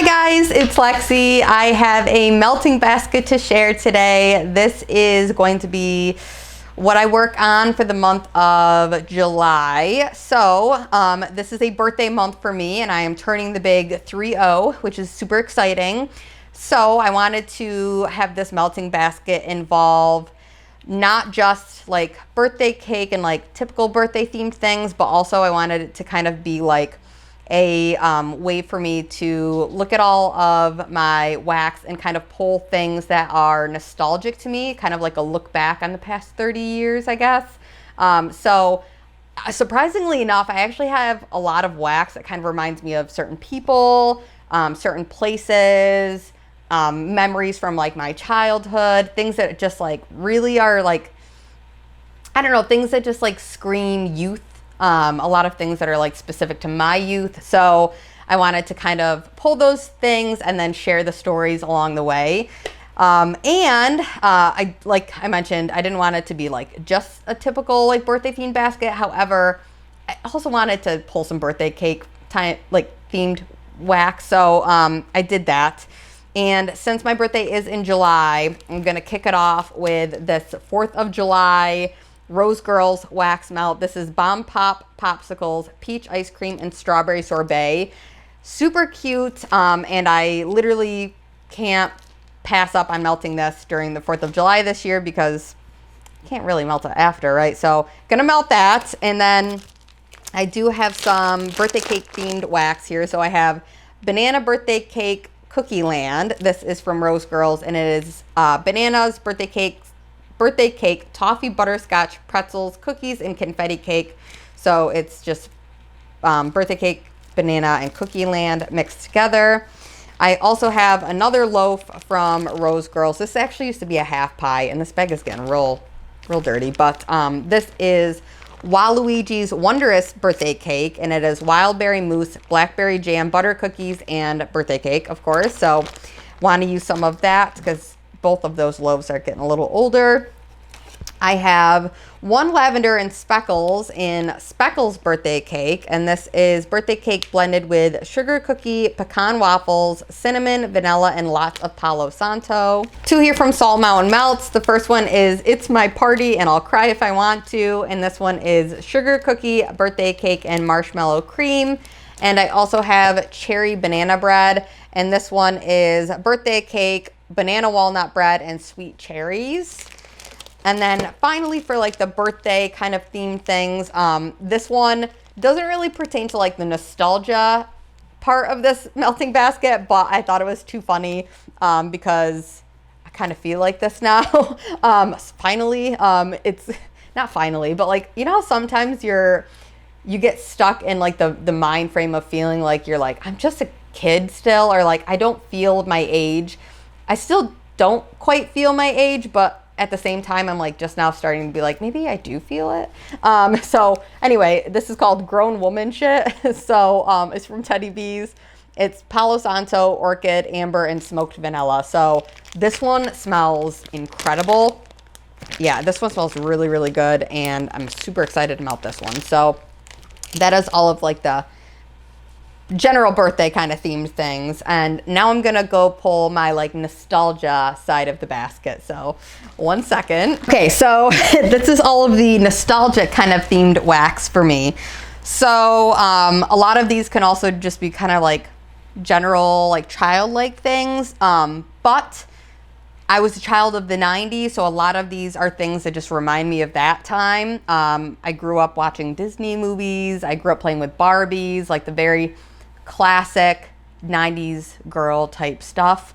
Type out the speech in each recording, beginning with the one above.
Hi guys, it's Lexi. I have a melting basket to share today. This is going to be what I work on for the month of July. So this is a birthday month for me and I am turning the big 3-0, which is super exciting. So I wanted to have this melting basket involve not just like birthday cake and like typical birthday themed things, but also I wanted it to kind of be like a way for me to look at all of my wax and kind of pull things that are nostalgic to me, kind of like a look back on the past 30 years, I guess. So surprisingly enough, I actually have a lot of wax that kind of reminds me of certain people, certain places, memories from like my childhood, things that just like really are like, I don't know, things that just like scream youth. A lot of things that are like specific to my youth. So I wanted to kind of pull those things and then share the stories along the way. Like I mentioned, I didn't want it to be like just a typical like birthday themed basket. However, I also wanted to pull some birthday cake like themed wax. So I did that. And since my birthday is in July, I'm going to kick it off with this 4th of July Rose Girls wax melt. This is Bomb Pop Popsicles, peach ice cream, and strawberry sorbet. Super cute, and I literally can't pass up on melting this during the 4th of July this year because you can't really melt it after, right? So gonna melt that, and then I do have some birthday cake themed wax here. So I have Banana Birthday Cake Cookie Land. This is from Rose Girls, and it is bananas, birthday cake, toffee, butterscotch, pretzels, cookies, and confetti cake. So it's just birthday cake, banana, and cookie land mixed together. I also have another loaf from Rose Girls. This actually used to be a half pie, and this bag is getting real dirty. But this is Waluigi's Wondrous Birthday Cake, and it is wild berry mousse, blackberry jam, butter cookies, and birthday cake, of course. So want to use some of that because both of those loaves are getting a little older. I have one lavender and speckles in Speckles birthday cake, and this is birthday cake blended with sugar cookie, pecan waffles, cinnamon, vanilla, and lots of Palo Santo. Two here from Salt Mountain Melts. The first one is It's My Party and I'll Cry If I Want To, and this one is sugar cookie, birthday cake, and marshmallow cream. And I also have cherry banana bread, and this one is birthday cake, banana walnut bread, and sweet cherries. And then finally for like the birthday kind of themed things, this one doesn't really pertain to like the nostalgia part of this melting basket, but I thought it was too funny because I kind of feel like this now. Finally, it's not finally, but like, you know how sometimes you get stuck in like the mind frame of feeling like you're like, I'm just a kid still, or like I don't feel my age. I still don't quite feel my age, but at the same time, I'm like just now starting to be like, maybe I do feel it. So anyway, this is called Grown Woman Shit. So it's from Teddy Bees. It's Palo Santo, orchid, amber, and smoked vanilla. So this one smells incredible. Yeah, this one smells really, really good. And I'm super excited to melt this one. So that is all of like the general birthday kind of themed things. And now I'm gonna go pull my like nostalgia side of the basket. So 1 second. Okay, so this is all of the nostalgic kind of themed wax for me. So a lot of these can also just be kind of like general like childlike things, but I was a child of the 90s, so a lot of these are things that just remind me of that time. I grew up watching Disney movies. I grew up playing with Barbies, like the very classic 90s girl type stuff.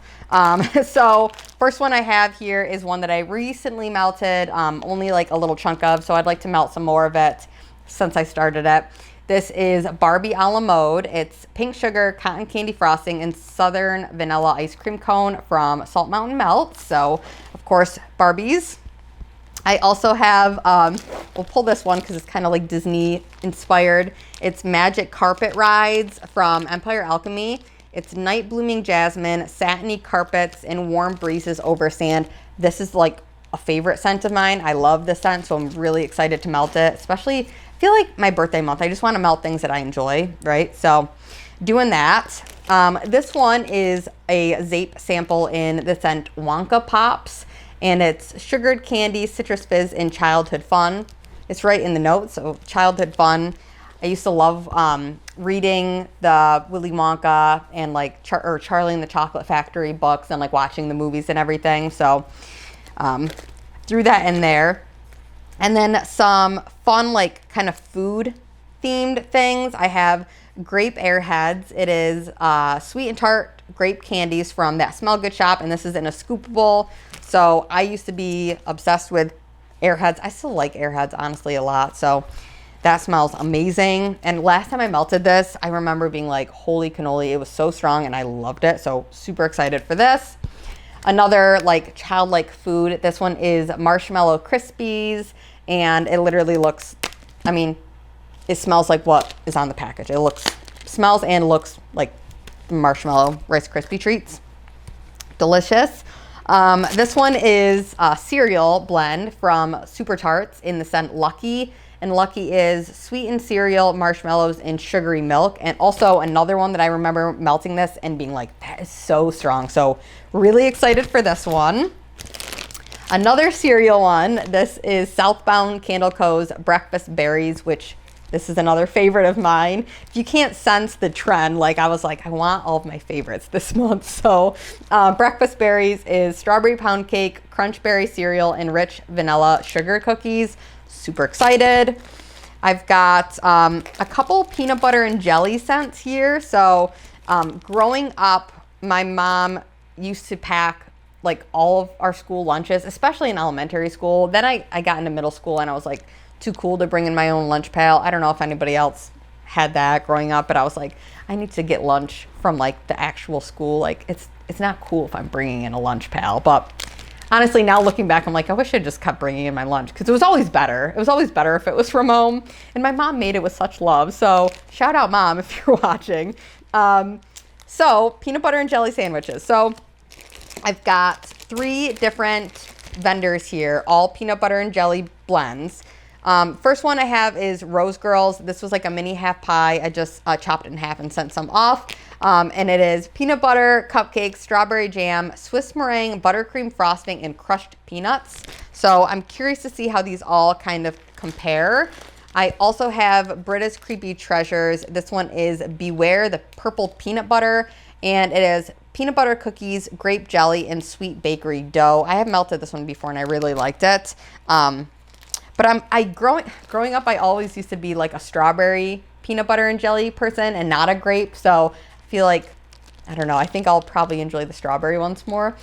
So first one I have here is one that I recently melted, only like a little chunk of, so I'd like to melt some more of it since I started it. This is Barbie a la mode. It's pink sugar, cotton candy frosting, and southern vanilla ice cream cone from Salt Mountain Melts. So of course, Barbies. I also have, we'll pull this one because it's kind of like Disney inspired. It's Magic Carpet Rides from Empire Alchemy. It's night blooming jasmine, satiny carpets, and warm breezes over sand. This is like a favorite scent of mine. I love this scent, so I'm really excited to melt it. Especially, I feel like my birthday month, I just want to melt things that I enjoy, right? So doing that. This one is a Zape sample in the scent Wonka Pops, and it's sugared candy, citrus fizz, and childhood fun. It's right in the notes, so childhood fun. I used to love reading the Willy Wonka and like Charlie and the Chocolate Factory books and like watching the movies and everything. So threw that in there. And then some fun like kind of food themed things. I have grape Airheads. It is sweet and tart grape candies from That Smell Good shop, and this is in a scoopable. So I used to be obsessed with Airheads. I still like Airheads honestly a lot. So that smells amazing. And last time I melted this, I remember being like, holy cannoli, it was so strong and I loved it. So super excited for this. Another like childlike food. This one is Marshmallow Krispies, and it literally looks, I mean, it smells like what is on the package. It smells and looks like marshmallow Rice Krispie treats. Delicious. This one is a cereal blend from Super Tarts in the scent Lucky. And Lucky is sweetened cereal, marshmallows, and sugary milk. And also another one that I remember melting this and being like, that is so strong. So really excited for this one. Another cereal one. This is Southbound Candle Co.'s Breakfast Berries, which this is another favorite of mine. If you can't sense the trend, like I was like, I want all of my favorites this month. So Breakfast Berries is strawberry pound cake, crunch berry cereal, and rich vanilla sugar cookies. Super excited. I've got a couple peanut butter and jelly scents here. So growing up, my mom used to pack like all of our school lunches, especially in elementary school. Then I got into middle school and I was like too cool to bring in my own lunch pail. I don't know if anybody else had that growing up, but I was like, I need to get lunch from like the actual school. Like it's not cool if I'm bringing in a lunch pail, but honestly, now looking back, I'm like, I wish I just kept bringing in my lunch because it was always better. It was always better if it was from home. And my mom made it with such love. So shout out, Mom, if you're watching. So peanut butter and jelly sandwiches. So I've got 3 different vendors here, all peanut butter and jelly blends. First one I have is Rose Girls. This was like a mini half pie. I just chopped it in half and sent some off. And it is peanut butter, cupcakes, strawberry jam, Swiss meringue, buttercream frosting, and crushed peanuts. So I'm curious to see how these all kind of compare. I also have Britta's Creepy Treasures. This one is Beware the Purple Peanut Butter, and it is peanut butter cookies, grape jelly, and sweet bakery dough. I have melted this one before and I really liked it. But growing up, I always used to be like a strawberry peanut butter and jelly person and not a grape. So I feel like, I don't know, I think I'll probably enjoy the strawberry ones more.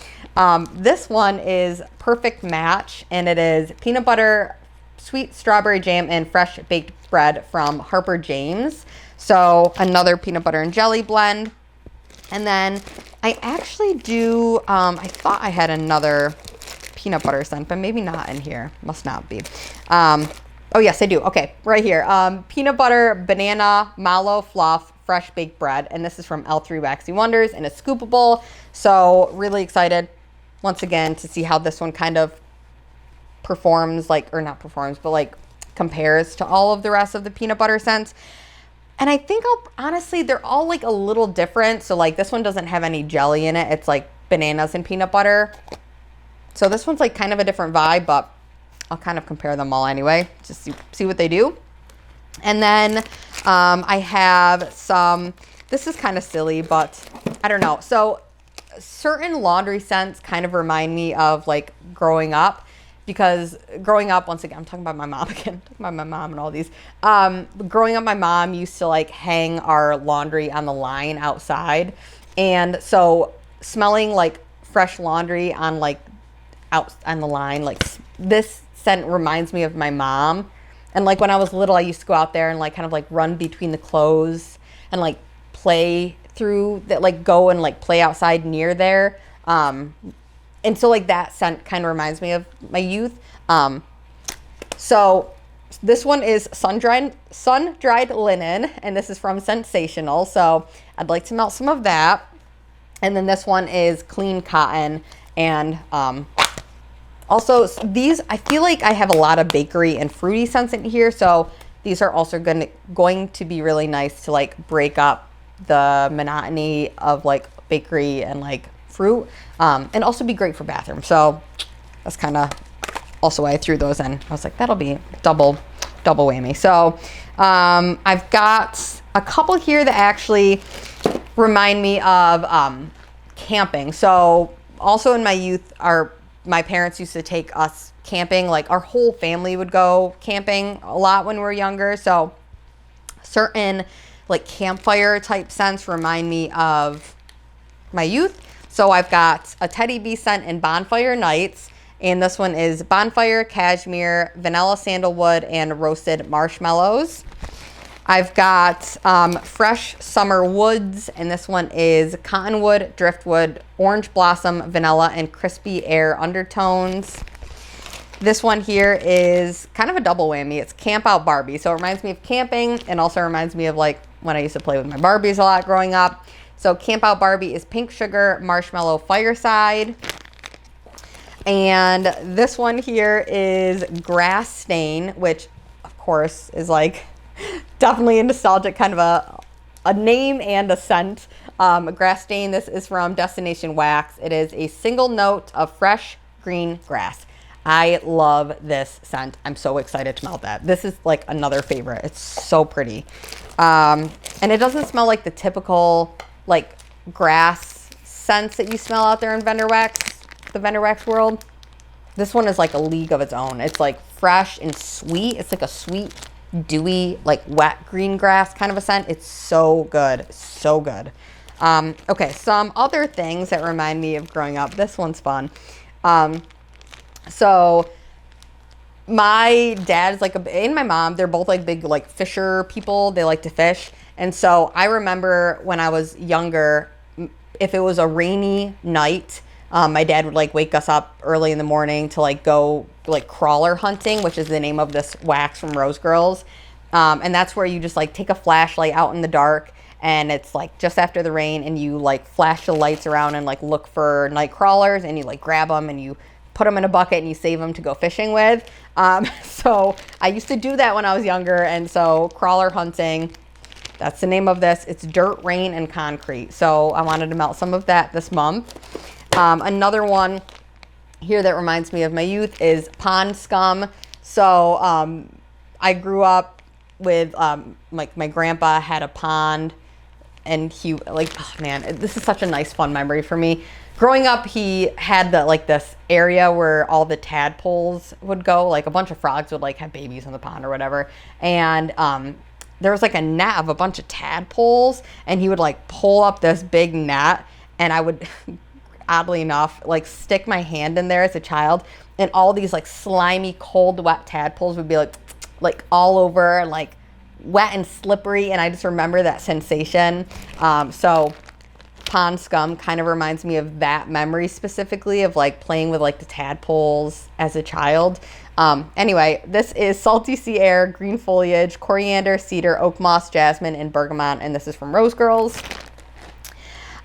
This one is Perfect Match, and it is peanut butter, sweet strawberry jam, and fresh baked bread from Harper James. So another peanut butter and jelly blend. And then I actually do, I thought I had another peanut butter scent, but maybe not in here. Must not be. Oh, yes, I do. Okay, right here. Peanut butter, banana, mallow fluff, fresh baked bread. And this is from L3 Waxy Wonders, and it's scoopable. So really excited, once again, to see how this one kind of performs, like, or not performs, but like compares to all of the rest of the peanut butter scents. And I think honestly, they're all like a little different. So like this one doesn't have any jelly in it. It's like bananas and peanut butter. So this one's like kind of a different vibe, but I'll kind of compare them all anyway, just see what they do. And then I have some, this is kind of silly, but I don't know. So certain laundry scents kind of remind me of like growing up. Because growing up, once again, I'm talking about my mom again, I'm talking about my mom and all these. Growing up, my mom used to like hang our laundry on the line outside. And so smelling like fresh laundry on like out on the line, like this scent reminds me of my mom. And like when I was little, I used to go out there and like kind of like run between the clothes and like play through that, like go and like play outside near there. And so like that scent kind of reminds me of my youth. So this one is sun-dried linen, and this is from Sensational. So I'd like to melt some of that. And then this one is clean cotton. And also these, I feel like I have a lot of bakery and fruity scents in here. So these are also going to be really nice to like break up the monotony of like bakery and like fruit, and also be great for bathroom. So that's kind of also why I threw those in. I was like, that'll be double whammy. So I've got a couple here that actually remind me of camping. So also in my youth, my parents used to take us camping. Like our whole family would go camping a lot when we were younger. So certain like campfire type scents remind me of my youth. So I've got a Teddy Bee scent and Bonfire Nights. And this one is Bonfire, Cashmere, Vanilla Sandalwood, and Roasted Marshmallows. I've got Fresh Summer Woods, and this one is Cottonwood, Driftwood, Orange Blossom, Vanilla, and Crispy Air Undertones. This one here is kind of a double whammy. It's Camp Out Barbie. So it reminds me of camping and also reminds me of like when I used to play with my Barbies a lot growing up. So Camp Out Barbie is Pink Sugar, Marshmallow, Fireside. And this one here is Grass Stain, which of course is like definitely a nostalgic kind of a name and a scent. Grass Stain, this is from Destination Wax. It is a single note of fresh green grass. I love this scent. I'm so excited to smell that. This is like another favorite. It's so pretty. And it doesn't smell like the typical like grass scents that you smell out there in the vendor wax world. This one is like a league of its own. It's like fresh and sweet. It's like a sweet, dewy, like wet green grass kind of a scent. It's so good. So good. Okay, some other things that remind me of growing up. This one's fun. So my dad's like, and my mom, they're both like big like fisher people. They like to fish. And so I remember when I was younger, if it was a rainy night, my dad would like wake us up early in the morning to like go like crawler hunting, which is the name of this wax from Rose Girls. And that's where you just like take a flashlight out in the dark, and it's like just after the rain, and you like flash the lights around and like look for night crawlers, and you like grab them and you put them in a bucket and you save them to go fishing with. So I used to do that when I was younger. And so crawler hunting, that's the name of this. It's Dirt, Rain, and Concrete. So I wanted to melt some of that this month. Another one here that reminds me of my youth is Pond Scum. So I grew up with like my grandpa had a pond, and he like, oh man, this is such a nice fun memory for me. Growing up, he had this area where all the tadpoles would go, like a bunch of frogs would like have babies in the pond or whatever. And there was like a net of a bunch of tadpoles, and he would like pull up this big net, and I would oddly enough like stick my hand in there as a child, and all these like slimy, cold, wet tadpoles would be like all over, like wet and slippery. And I just remember that sensation. So Pond Scum kind of reminds me of that memory specifically of like playing with like the tadpoles as a child. Anyway, this is Salty Sea Air, Green Foliage, Coriander, Cedar, Oak Moss, Jasmine, and Bergamot, and this is from Rose Girls.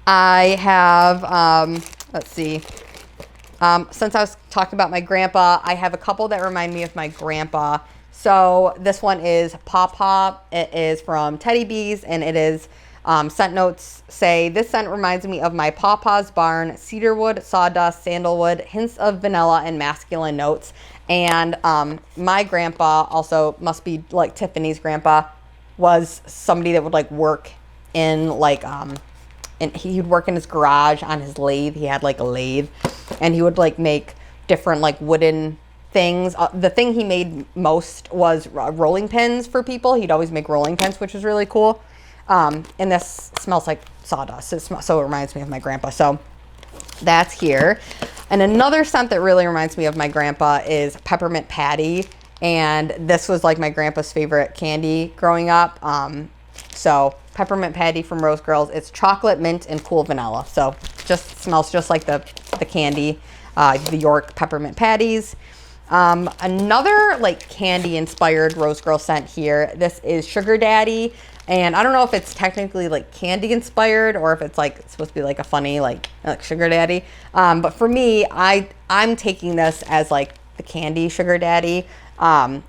I have, let's see, since I was talking about my grandpa, I have a couple that remind me of my grandpa. So this one is Paw Paw. It is from Teddy Bees, and it is scent notes say, this scent reminds me of my Paw Paw's barn, cedarwood, sawdust, sandalwood, hints of vanilla, and masculine notes. And my grandpa also must be like Tiffany's grandpa, was somebody that would like work in like, and he'd work in his garage on his lathe. He had like a lathe, and he would like make different like wooden things. The thing he made most was rolling pins for people. He'd always make rolling pins, which was really cool. And this smells like sawdust. So it reminds me of my grandpa. So that's here. And another scent that really reminds me of my grandpa is Peppermint Patty. And this was like my grandpa's favorite candy growing up. So Peppermint Patty from Rose Girls. It's chocolate, mint, and cool vanilla. So just smells just like the candy, the York Peppermint Patties. Another like candy inspired Rose Girl scent here. This is Sugar Daddy. And I don't know if it's technically like candy inspired or if it's like it's supposed to be like a funny like Sugar Daddy. But for me, I'm taking this as like the candy Sugar Daddy,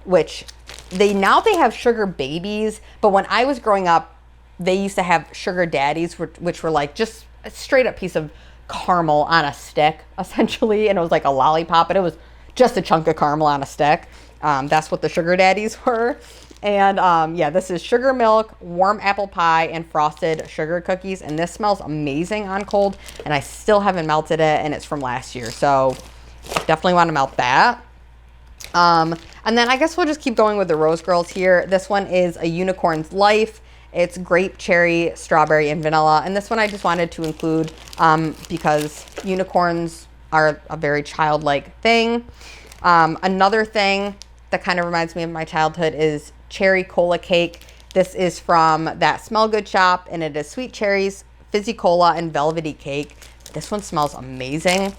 which they have sugar babies. But when I was growing up, they used to have sugar daddies, which were like just a straight up piece of caramel on a stick, essentially. And it was like a lollipop, and it was just a chunk of caramel on a stick. That's what the sugar daddies were. And yeah, this is sugar milk, warm apple pie, and frosted sugar cookies. And this smells amazing on cold. And I still haven't melted it, and it's from last year. So definitely want to melt that. And then I guess we'll just keep going with the Rose Girls here. This one is a Unicorn's Life. It's grape, cherry, strawberry, and vanilla. And this one I just wanted to include because unicorns are a very childlike thing. Another thing that kind of reminds me of my childhood is cherry cola cake. This is from that Smell Good shop, and it is sweet cherries, fizzy cola, and velvety cake. This one smells amazing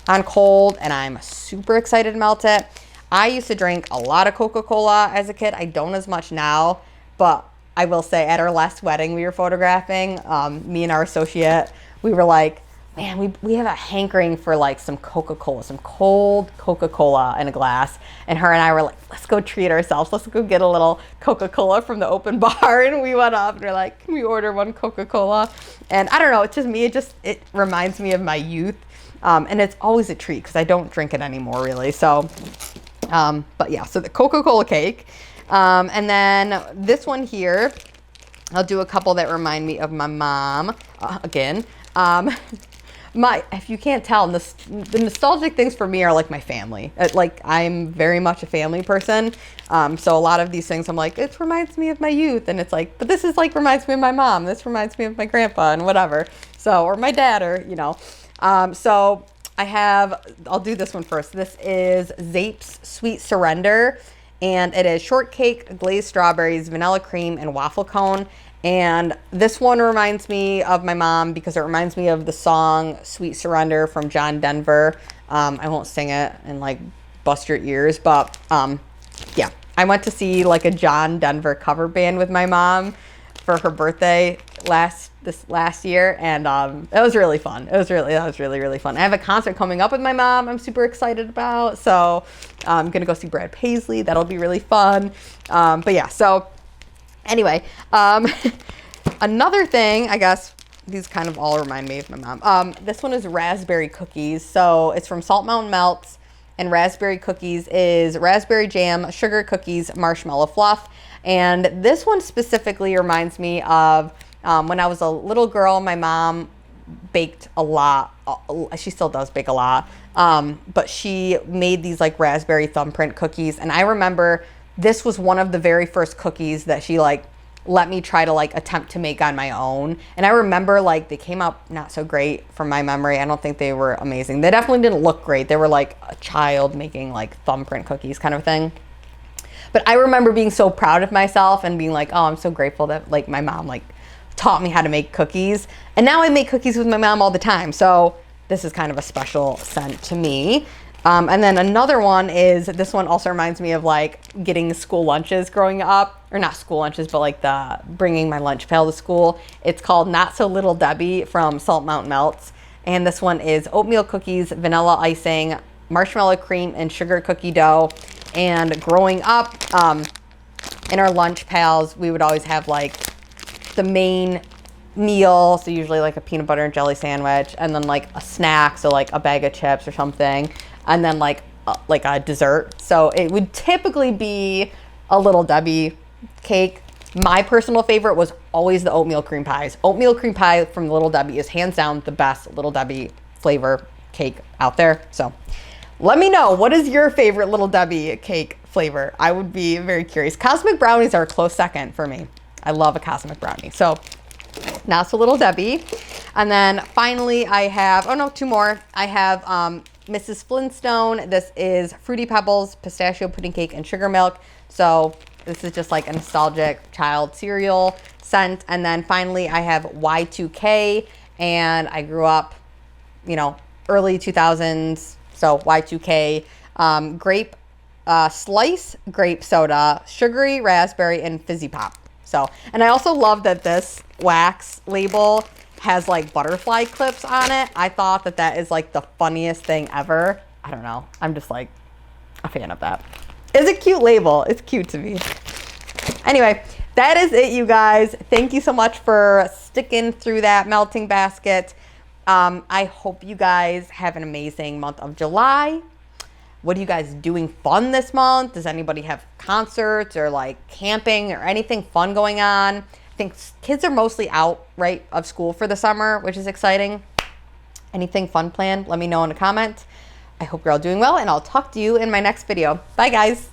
on cold, and I'm super excited to melt it. I used to drink a lot of Coca-Cola as a kid. I don't as much now, but I will say at our last wedding we were photographing, me and our associate, we were like, man, we have a hankering for like some Coca-Cola, some cold Coca-Cola in a glass. And her and I were like, let's go treat ourselves. Let's go get a little Coca-Cola from the open bar. And we went up and we're like, can we order one Coca-Cola? And I don't know, it's just me. It reminds me of my youth. And it's always a treat because I don't drink it anymore really. So, but yeah, so the Coca-Cola cake. And then this one here, I'll do a couple that remind me of my mom again. If you can't tell, the nostalgic things for me are like my family. Like I'm very much a family person. So a lot of these things I'm like, it reminds me of my youth. And it's like, but this is like reminds me of my mom. This reminds me of my grandpa and whatever. So, or my dad or, you know. So I'll do this one first. This is Zape's Sweet Surrender. And it is shortcake, glazed strawberries, vanilla cream, and waffle cone. And this one reminds me of my mom because it reminds me of the song Sweet Surrender from John Denver. I won't sing it and like bust your ears, but yeah. I went to see like a John Denver cover band with my mom for her birthday this last year, and it was really fun. That was really fun. I have a concert coming up with my mom I'm super excited about, so I'm gonna go see Brad Paisley. That'll be really fun. But yeah, so anyway, another thing, I guess these kind of all remind me of my mom. This one is raspberry cookies. So it's from Salt Mountain Melts, and raspberry cookies is raspberry jam, sugar cookies, marshmallow fluff. And this one specifically reminds me of when I was a little girl. My mom baked a lot. She still does bake a lot. But she made these like raspberry thumbprint cookies. And I remember this was one of the very first cookies that she like let me try to like attempt to make on my own. And I remember like they came out not so great from my memory. I don't think they were amazing. They definitely didn't look great. They were like a child making like thumbprint cookies kind of thing. But I remember being so proud of myself and being like, oh, I'm so grateful that like my mom like taught me how to make cookies. And now I make cookies with my mom all the time. So this is kind of a special scent to me. And then another one is, this one also reminds me of like getting school lunches growing up, or not school lunches, but like bringing my lunch pail to school. It's called Not So Little Debbie from Salt Mountain Melts. And this one is oatmeal cookies, vanilla icing, marshmallow cream, and sugar cookie dough. And growing up, in our lunch pails, we would always have like the main meal, so usually like a peanut butter and jelly sandwich, and then like a snack, so like a bag of chips or something, and then like a dessert. So it would typically be a Little Debbie cake. My personal favorite was always the oatmeal cream pies. Oatmeal cream pie from Little Debbie is hands down the best Little Debbie flavor cake out there. So let me know, what is your favorite Little Debbie cake flavor? I would be very curious. Cosmic brownies are a close second for me. I love a cosmic brownie. So Not So Little Debbie. And then finally I have, oh no, two more. I have Mrs. Flintstone. This is Fruity Pebbles, pistachio pudding cake, and sugar milk. So this is just like a nostalgic child cereal scent. And then finally I have Y2K, and I grew up, you know, early 2000s. So Y2K, grape slice, grape soda, sugary raspberry, and fizzy pop. So, and I also love that this wax label has like butterfly clips on it. I thought that that is like the funniest thing ever. I don't know. I'm just like a fan of that. It's a cute label. It's cute to me. Anyway, that is it, you guys. Thank you so much for sticking through that melting basket. I hope you guys have an amazing month of July. What are you guys doing fun this month? Does anybody have concerts or like camping or anything fun going on? I think kids are mostly out, right, of school for the summer, which is exciting. Anything fun planned? Let me know in a comment. I hope you're all doing well, and I'll talk to you in my next video. Bye, guys.